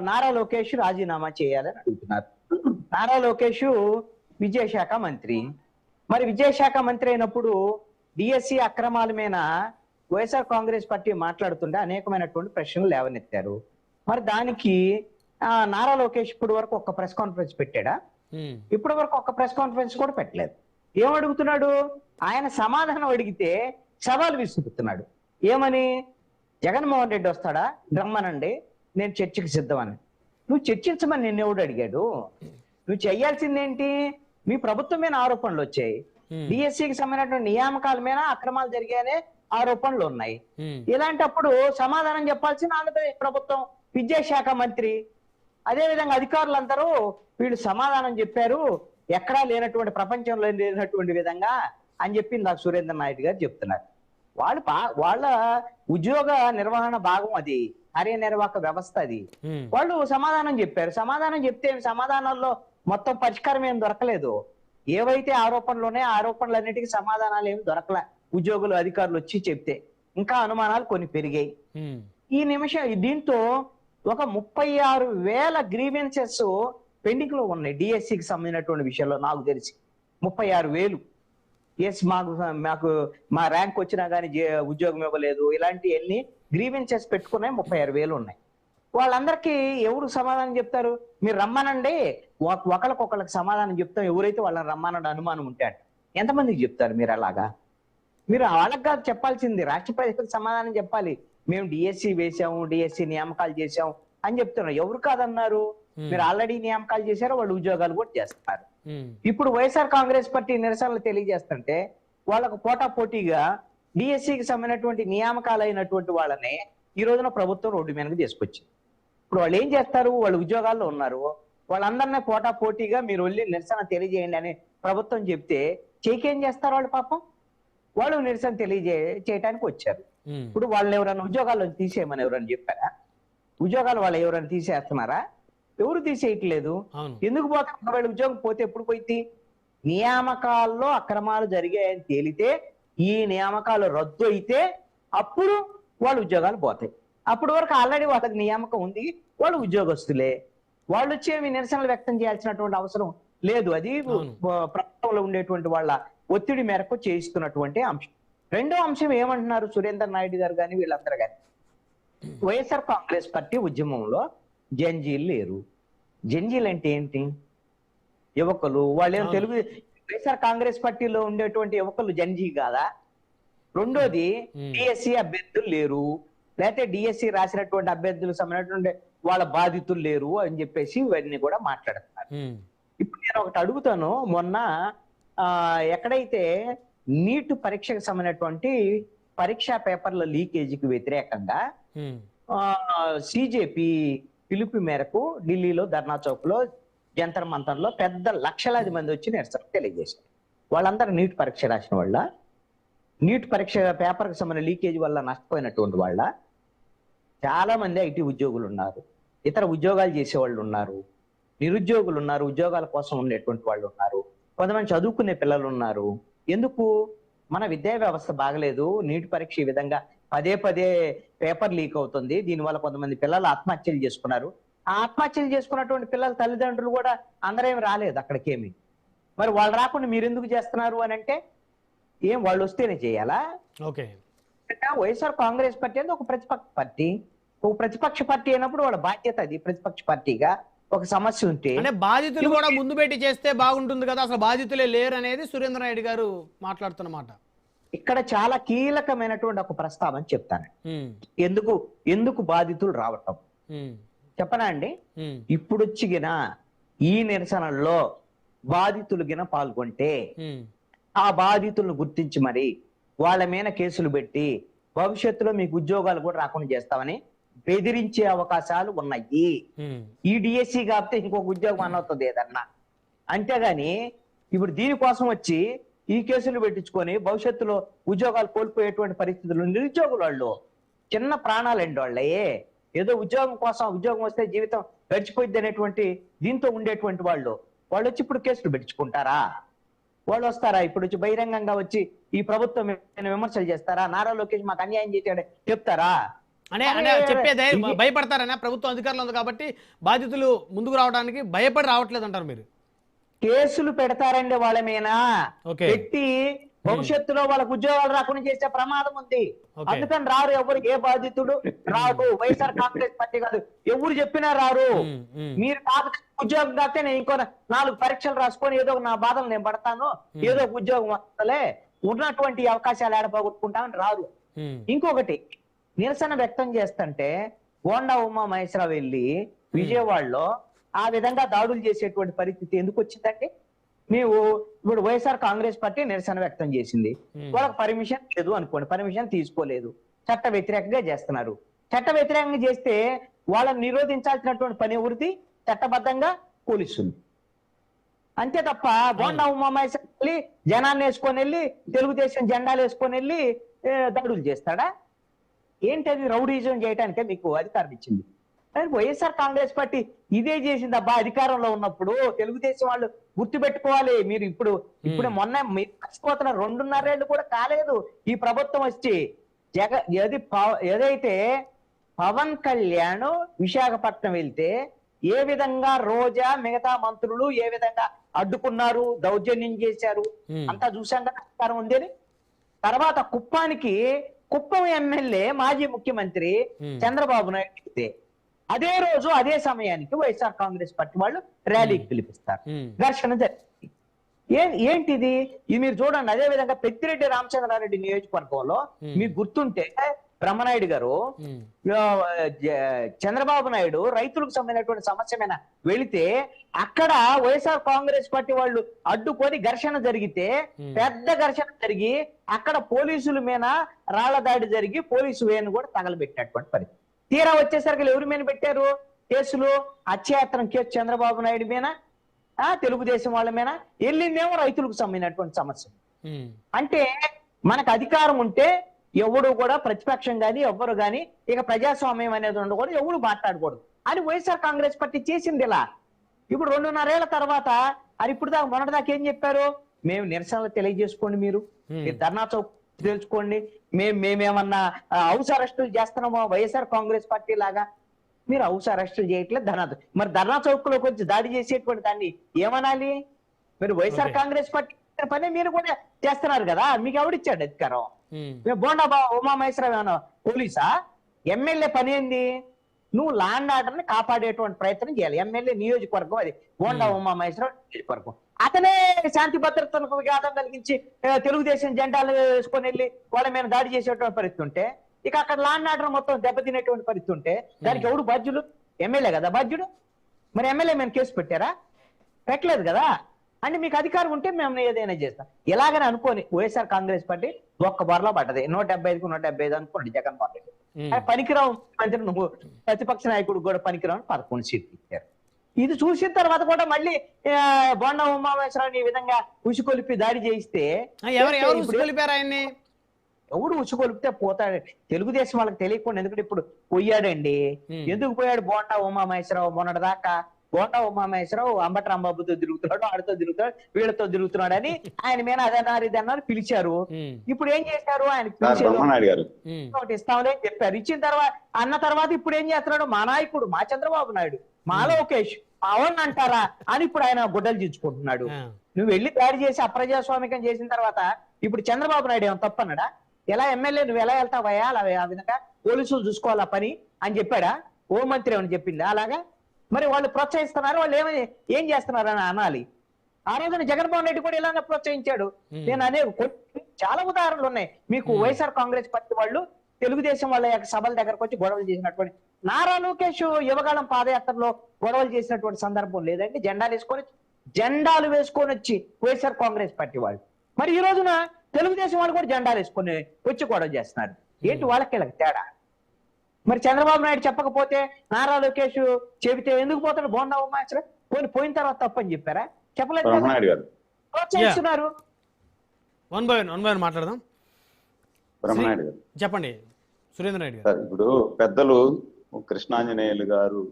నారా లోకేష్ రాజీనామా చేయాలని అడుగుతున్నారు. నారా లోకేష్ విద్యాశాఖ మంత్రి. మరి విద్యాశాఖ మంత్రి అయినప్పుడు డిఎస్సి అక్రమాల మీద వైఎస్ఆర్ కాంగ్రెస్ పార్టీ మాట్లాడుతుంటే అనేకమైనటువంటి ప్రశ్నలు లేవనెత్తారు. మరి దానికి నారా లోకేష్ ఇప్పటి వరకు ఒక్క ప్రెస్ కాన్ఫరెన్స్ పెట్టాడా? ఇప్పటి వరకు ఒక్క ప్రెస్ కాన్ఫరెన్స్ కూడా పెట్టలేదు. ఏం అడుగుతున్నాడు? ఆయన సమాధానం అడిగితే సవాల్ విసురుతున్నాడు. ఏమని? జగన్మోహన్ రెడ్డి వస్తాడా, రమ్మనండి, నేను చర్చకి సిద్ధమని. నువ్వు చర్చించమని నిన్నెవడు అడిగాడు? నువ్వు చెయ్యాల్సిందేంటి? మీ ప్రభుత్వం మీద ఆరోపణలు వచ్చాయి. డిఎస్సికి సంబంధించినటువంటి నియామకాల మీద అక్రమాలు జరిగాయనే ఆరోపణలు ఉన్నాయి. ఇలాంటప్పుడు సమాధానం చెప్పాల్సిన ఆంధ్రప్రదేశ్ ప్రభుత్వం, విద్యాశాఖ మంత్రి. అదే విధంగా అధికారులందరూ వీళ్ళు సమాధానం చెప్పారు ఎక్కడా లేనటువంటి, ప్రపంచంలో లేనటువంటి విధంగా అని చెప్పి నాకు సురేంద్ర నాయుడు గారు చెప్తున్నారు. వాళ్ళ ఉద్యోగ నిర్వహణ భాగం అది, కార్యనిర్వాహక వ్యవస్థ అది. వాళ్ళు సమాధానం చెప్పారు. సమాధానం చెప్తే సమాధానాల్లో మొత్తం పరిష్కారం ఏం దొరకలేదు. ఏవైతే ఆరోపణలు ఉన్నాయో ఆరోపణలన్నిటికీ సమాధానాలు ఏమి దొరకలే. ఉద్యోగులు అధికారులు వచ్చి చెప్తే ఇంకా అనుమానాలు కొన్ని పెరిగాయి. ఈ నిమిషం దీంతో ఒక 36,000 గ్రీవెన్సెస్ పెండింగ్ లో ఉన్నాయి డిఎస్సికి సంబంధించినటువంటి విషయంలో. నాకు తెలిసి 36,000. ఎస్, మాకు మా ర్యాంక్ వచ్చినా కానీ ఉద్యోగం ఇవ్వలేదు, ఇలాంటి ఎన్ని గ్రీవెన్సెస్ పెట్టుకున్నాయి 36,000 ఉన్నాయి. వాళ్ళందరికీ ఎవరు సమాధానం చెప్తారు? మీరు రమ్మనండి, ఒకళ్ళకొకళ్ళకి సమాధానం చెప్తాం, ఎవరైతే వాళ్ళని రమ్మనండి అనుమానం ఉంటే. ఎంతమందికి చెప్తారు మీరు అలాగా? మీరు వాళ్ళకి కాదు చెప్పాల్సింది, రాష్ట్ర ప్రజలకు సమాధానం చెప్పాలి. మేము డిఎస్సి వేసాము, డిఎస్సి నియామకాలు చేసాం అని చెప్తున్నారు. ఎవరు కాదన్నారు? మీరు ఆల్రెడీ నియామకాలు చేశారు, వాళ్ళు ఉద్యోగాలు కూడా చేస్తున్నారు. ఇప్పుడు వైఎస్ఆర్ కాంగ్రెస్ పార్టీ నిరసనలు తెలియజేస్తుంటే వాళ్ళకు పోటా పోటీగా డిఎస్సికి సంబంధించినటువంటి నియామకాలు అయినటువంటి వాళ్ళని ఈ రోజున ప్రభుత్వం రోడ్డు మీదకి తీసుకొచ్చింది. ఇప్పుడు వాళ్ళు ఏం చేస్తారు? వాళ్ళు ఉద్యోగాల్లో ఉన్నారు, వాళ్ళందరినీ పోటా పోటీగా మీరు వెళ్ళి నిరసన తెలియజేయండి అని ప్రభుత్వం చెప్తే చేకేం చేస్తారు వాళ్ళు? పాపం వాళ్ళు నిరసన చేయడానికి వచ్చారు. ఇప్పుడు వాళ్ళని ఎవరైనా ఉద్యోగాల్లో తీసేయమని ఎవరైనా చెప్పారా? ఉద్యోగాలు వాళ్ళు ఎవరైనా తీసేస్తున్నారా? ఎవరు తీసేయట్లేదు. ఎందుకు పోతే? ఒకవేళ ఉద్యోగం పోతే ఎప్పుడు పోయింది? నియామకాల్లో అక్రమాలు జరిగాయని తేలితే, ఈ నియామకాలు రద్దు అయితే అప్పుడు వాళ్ళ ఉద్యోగాలు పోతాయి. అప్పటి వరకు ఆల్రెడీ వాళ్ళకి నియామకం ఉంది, వాళ్ళు ఉద్యోగస్తులే. వాళ్ళు వచ్చి నిరసనలు వ్యక్తం చేయాల్సినటువంటి అవసరం లేదు. అది ప్రభుత్వంలో ఉండేటువంటి వాళ్ళ ఒత్తిడి మేరకు చేయిస్తున్నటువంటి అంశం. రెండో అంశం ఏమంటున్నారు సురేంద్ర నాయుడు గారు కానీ వీళ్ళందరూ కానీ, వైఎస్ఆర్ కాంగ్రెస్ పార్టీ ఉద్యమంలో జంజీలు లేరు. జంజీలు అంటే ఏంటి? యువకులు. వాళ్ళేం తెలుగు వైఎస్ఆర్ కాంగ్రెస్ పార్టీలో ఉండేటువంటి యువకులు జంజీ కాదా? రెండోది, డిఎస్సి అభ్యర్థులు లేరు, లేకపోతే డిఎస్సి రాసినటువంటి అభ్యర్థులకు సంబంధించినటువంటి వాళ్ళ బాధితులు లేరు అని చెప్పేసి ఇవన్నీ కూడా మాట్లాడుతున్నారు. ఇప్పుడు నేను ఒకటి అడుగుతాను. మొన్న ఎక్కడైతే నీట్ పరీక్షకు సంబంధించినటువంటి పరీక్షా పేపర్ల లీకేజీకి వ్యతిరేకంగా సిజేపీ పిలుపు మేరకు ఢిల్లీలో ధర్నా చౌక్ లో, జంతర్ మంతర్ లో పెద్ద లక్షలాది మంది వచ్చి నిరసన తెలియజేశారు. వాళ్ళందరూ నీట్ పరీక్ష రాసిన వాళ్ళ, నీట్ పరీక్ష పేపర్ కి సంబంధించిన లీకేజ్ వల్ల నష్టపోయినటువంటి వాళ్ళ, చాలా మంది ఐటీ ఉద్యోగులు ఉన్నారు, ఇతర ఉద్యోగాలు చేసేవాళ్ళు ఉన్నారు, నిరుద్యోగులు ఉన్నారు, ఉద్యోగాల కోసం ఉండేటువంటి వాళ్ళు ఉన్నారు, కొంతమంది చదువుకునే పిల్లలు ఉన్నారు. ఎందుకు? మన విద్యా వ్యవస్థ బాగలేదు, నీట్ పరీక్ష ఈ విధంగా పదే పేపర్ లీక్ అవుతుంది, దీనివల్ల కొంతమంది పిల్లలు ఆత్మహత్యలు చేసుకున్నారు. ఆ ఆత్మహత్యలు చేసుకున్నటువంటి పిల్లల తల్లిదండ్రులు కూడా అందరేమి రాలేదు అక్కడికేమి. మరి వాళ్ళు రాకుండా మీరు ఎందుకు చేస్తున్నారు అని అంటే, ఏం వాళ్ళు వస్తేనే చేయాలా? వైఎస్ఆర్ కాంగ్రెస్ పార్టీ అనేది ఒక ప్రతిపక్ష పార్టీ. ఒక ప్రతిపక్ష పార్టీ అయినప్పుడు వాళ్ళ బాధ్యత అది. ప్రతిపక్ష పార్టీగా ఒక సమస్య ఉంటే బాధితులు కూడా ముందు పెట్టి చేస్తే బాగుంటుంది కదా, అసలు బాధితులే లేరు అనేది సురేంద్ర నాయుడు గారు మాట్లాడుతున్నమాట. ఇక్కడ చాలా కీలకమైనటువంటి ఒక ప్రస్తావన చెప్తాను. ఎందుకు బాధితులు రావటం చెప్పనా అండి? ఇప్పుడు వచ్చిన ఈ నిరసనల్లో బాధితులు గిన పాల్గొంటే ఆ బాధితులను గుర్తించి మరి వాళ్ళ మీద కేసులు పెట్టి భవిష్యత్తులో మీకు ఉద్యోగాలు కూడా రాకుండా చేస్తామని బెదిరించే అవకాశాలు ఉన్నాయి. ఈ డిఎస్సి కాకపోతే ఇంకొక ఉద్యోగం అనవుతుంది ఏదన్నా. అంతేగాని ఇప్పుడు దీనికోసం వచ్చి ఈ కేసులు పెట్టించుకొని భవిష్యత్తులో ఉద్యోగాలు కోల్పోయేటువంటి పరిస్థితులు నిరుద్యోగులు వాళ్ళు చిన్న ప్రాణాలండి వాళ్ళే. ఏదో ఉద్యోగం కోసం, ఉద్యోగం వస్తే జీవితం గడిచిపోయింది అనేటువంటి దీంతో ఉండేటువంటి వాళ్ళు వచ్చి ఇప్పుడు కేసులు పెట్టించుకుంటారా? వాళ్ళు వస్తారా? ఇప్పుడు వచ్చి బహిరంగంగా వచ్చి ఈ ప్రభుత్వం విమర్శలు చేస్తారా? నారా లోకేష్ మాకు అన్యాయం చేశాడు చెప్తారా? అంటే అంటే చెప్పేదే భయపడతారనే ప్రభుత్వం అధికారంలో ఉంది కాబట్టి బాధితులు ముందుకు రావడానికి భయపడి రావట్లేదు అంటారు మీరు. కేసులు పెడతారండి వాళ్ళ మీద, ఓకే. పెట్టి భవిష్యత్తులో వాళ్ళకు ఉద్యోగాలు రాకుండా చేసే ప్రమాదం ఉంది. ఓకే. అందుకని రారు ఎవరు, ఏ బాధితుడు రాడు. వైఎస్ఆర్ కాంగ్రెస్ పార్టీ కాదు, ఎవరు చెప్పినా రారు. మీరు కాకపోతే ఉద్యోగం కాకపోతే నేను ఇంకో 4 పరీక్షలు రాసుకొని ఏదో నా బాధలు నేను పడతాను, ఏదో ఒక ఉద్యోగం వస్తలే, ఉన్నటువంటి అవకాశాలు ఏడపోగొట్టుకుంటామని రారు. ఇంకొకటి, నిరసన వ్యక్తం చేస్తుంటే బోండా ఉమా మహేశ్వరరావు వెళ్ళి విజయవాడలో ఆ విధంగా దాడులు చేసేటువంటి పరిస్థితి ఎందుకు వచ్చిందండి? నీవు ఇప్పుడు వైఎస్ఆర్ కాంగ్రెస్ పార్టీ నిరసన వ్యక్తం చేసింది, వాళ్ళకి పర్మిషన్ లేదు అనుకోండి, పర్మిషన్ తీసుకోలేదు, చట్ట వ్యతిరేకంగా చేస్తున్నారు. చట్ట వ్యతిరేకంగా చేస్తే వాళ్ళని నిరోధించాల్సినటువంటి పని ఎవరిది? చట్టబద్ధంగా పోలీసులు. అంతే తప్ప బోండా ఉమామహేశ్వరరావు వెళ్ళి జనాన్ని వేసుకొని వెళ్ళి తెలుగుదేశం జెండాలు వేసుకొని వెళ్ళి దాడులు చేస్తాడా? ఏంటది? రౌడీజం చేయడానికే మీకు అధికారం ఇచ్చింది. వైఎస్ఆర్ కాంగ్రెస్ పార్టీ ఇదే చేసింది అబ్బా అధికారంలో ఉన్నప్పుడు. తెలుగుదేశం వాళ్ళు గుర్తు పెట్టుకోవాలి. మీరు ఇప్పుడు మొన్న మీరు మర్చిపోతున్న 2.5 ఏళ్ళు కూడా కాలేదు ఈ ప్రభుత్వం వచ్చి. ఏదైతే పవన్ కళ్యాణ్ విశాఖపట్నం వెళ్తే ఏ విధంగా రోజా మిగతా మంత్రులు ఏ విధంగా అడ్డుకున్నారు, దౌర్జన్యం చేశారు, అంతా చూసాం కదా అధికారం ఉందని. తర్వాత కుప్పం ఎమ్మెల్యే మాజీ ముఖ్యమంత్రి చంద్రబాబు నాయుడు వెళ్తే అదే రోజు అదే సమయానికి వైఎస్ఆర్ కాంగ్రెస్ పార్టీ వాళ్ళు ర్యాలీకి పిలిపిస్తారు, ఘర్షణ జరిగింది. ఏంటిది? ఇది మీరు చూడండి. అదే విధంగా పెద్దిరెడ్డి రామచంద్రారెడ్డి నియోజకవర్గంలో మీకు గుర్తుంటే బ్రహ్మనాయుడు గారు చంద్రబాబు నాయుడు రైతులకు సంబంధించినటువంటి సమస్య మీద వెళితే అక్కడ వైఎస్ఆర్ కాంగ్రెస్ పార్టీ వాళ్ళు అడ్డుకొని ఘర్షణ జరిగితే పెద్ద ఘర్షణ జరిగి అక్కడ పోలీసుల మీద రాళ్ల దాడి జరిగి పోలీసు వేను కూడా తగలబెట్టినటువంటి పరిస్థితి. తీరా వచ్చేసరికి ఎవరి మీద పెట్టారు కేసులు? హత్యాయత్నం కేసు చంద్రబాబు నాయుడు మీద, తెలుగుదేశం వాళ్ళ మీద. వెళ్ళిందేమో రైతులకు సంబంధించినటువంటి సమస్య. అంటే మనకు అధికారం ఉంటే ఎవడు కూడా ప్రతిపక్షం గాని ఎవ్వరు గాని ఇక ప్రజాస్వామ్యం అనేది ఉండకూడదు, ఎవడు మాట్లాడకూడదు అని వైఎస్ఆర్ కాంగ్రెస్ పార్టీ చేసింది. ఇలా ఇప్పుడు 2.5 ఏళ్ల తర్వాత అది ఇప్పుడు దాకా మొన్నటిదాకా ఏం చెప్పారు? మేము నిరసనలు తెలియజేసుకోండి, మీరు ధర్నా చౌక్ తెలుసుకోండి, మేమేమన్నా హౌస్ అరెస్టులు చేస్తున్నామో వైఎస్ఆర్ కాంగ్రెస్ పార్టీ లాగా. మీరు హౌస్ అరెస్టులు చేయట్లేదు, మరి ధర్నా చౌక్ లోకి వచ్చి దాడి చేసేటువంటి దాన్ని ఏమనాలి? మీరు వైఎస్ఆర్ కాంగ్రెస్ పార్టీ పని మీరు కూడా చేస్తున్నారు కదా, మీకు ఎవడిచ్చాడు అధికారం? బోండా ఉమామహేశ్వరరావు ఏమన్నా పోలీసా? ఎమ్మెల్యే పని ఏంది? నువ్వు లాండ్ ఆర్డర్ ని కాపాడేటువంటి ప్రయత్నం చేయాలి. ఎమ్మెల్యే నియోజకవర్గం అది బోండా ఉమామహేశ్వరరావు నియోజకవర్గం. అతనే శాంతి భద్రతలకు విఘాతం కలిగించి తెలుగుదేశం జెండాలు వేసుకొని వెళ్ళి వాళ్ళ మీద దాడి చేసేటువంటి పరిస్థితి ఉంటే, ఇక అక్కడ లాండ్ ఆర్డర్ మొత్తం దెబ్బతినేటువంటి పరిస్థితి ఉంటే దానికి ఎవడు బాధ్యులు? ఎమ్మెల్యే కదా బాధ్యుడు. మరి ఎమ్మెల్యే మేము కేసు పెట్టారా? పెట్టలేదు కదా. అంటే మీకు అధికారం ఉంటే మేము ఏదైనా చేస్తాం. ఎలాగని అనుకోని వైఎస్ఆర్ కాంగ్రెస్ పార్టీ ఒక్క బొరలో పడ్డది. 175కు 175 అనుకోండి జగన్మోహన్ రెడ్డి. పనికిరావు మంత్రి నువ్వు, ప్రతిపక్ష నాయకుడు కూడా పనికిరావు 11 సీట్లు ఇచ్చారు. ఇది చూసిన తర్వాత కూడా మళ్ళీ బోండా ఉమామహేశ్వరరావు ఈ విధంగా ఉసుకొలిపి దాడి చేయిస్తే ఎవడు ఉసుకొలిపితే పోతాడు? తెలుగుదేశం వాళ్ళకి తెలియకుండా. ఎందుకంటే ఇప్పుడు పోయాడండి. ఎందుకు పోయాడు బోండా ఉమామహేశ్వరరావు? మొన్నటి దాకా బోండా ఉమామహేశ్వరరావు అంబటి రాంబాబుతో తిరుగుతున్నాడు, ఆడితో తిరుగుతున్నాడు, వీళ్ళతో తిరుగుతున్నాడు అని ఆయన మీద అదన్నారు ఇదన్నారు పిలిచారు. ఇప్పుడు ఏం చేశారు? ఆయన ఇస్తామని చెప్పారు. ఇచ్చిన తర్వాత అన్న తర్వాత ఇప్పుడు ఏం చేస్తున్నాడు? మా నాయకుడు, మా చంద్రబాబు నాయుడు, మా లోకేష్ పవన్ అంటారా అని ఇప్పుడు ఆయన గుడ్డలు చించుకుంటున్నాడు. నువ్వు వెళ్ళి దాడి చేసి అప్రజాస్వామికం చేసిన తర్వాత ఇప్పుడు చంద్రబాబు నాయుడు ఏమో తప్పన్నాడా? ఎలా ఎమ్మెల్యే నువ్వు ఎలా వెళ్తావయ్యా? అలా ఆ విధంగా పోలీసులు చూసుకోవాలా పని అని చెప్పాడా? హోంమంత్రి ఏమని చెప్పింది అలాగా? మరి వాళ్ళు ప్రోత్సహిస్తున్నారు, వాళ్ళు ఏం చేస్తున్నారు అని అనాలి. ఆ రోజున జగన్మోహన్ రెడ్డి కూడా ఇలానే ప్రోత్సహించాడు. నేను చాలా ఉదాహరణలు ఉన్నాయి మీకు. వైఎస్ఆర్ కాంగ్రెస్ పార్టీ వాళ్ళు తెలుగుదేశం వాళ్ళ యొక్క సభల దగ్గరకు వచ్చి గొడవలు చేసినటువంటి, నారా లోకేష్ యువగాళం పాదయాత్రలో గొడవలు చేసినటువంటి సందర్భం లేదండి. జెండాలు వేసుకొని వచ్చి వైఎస్ఆర్ కాంగ్రెస్ పార్టీ వాళ్ళు. మరి ఈ రోజున తెలుగుదేశం వాళ్ళు కూడా జెండాలు వేసుకొని వచ్చి గొడవ చేస్తున్నారు. ఏంటి వాళ్ళకి తేడా? మరి చంద్రబాబు నాయుడు చెప్పకపోతే నారా లోకేష్ చెబితే ఎందుకు పోతాడు బోండా ఉమామహేశ్వరరావు? పోయిన తర్వాత తప్పని చెప్పారా? చెప్పలేదు, ప్రోత్సహిస్తున్నారు. వన్ బై వన్ మాట్లాడదాం. చెప్పండి సురేంద్ర నాయుడు గారు. ఇప్పుడు పెద్దలు కృష్ణాంజనేయులు గారు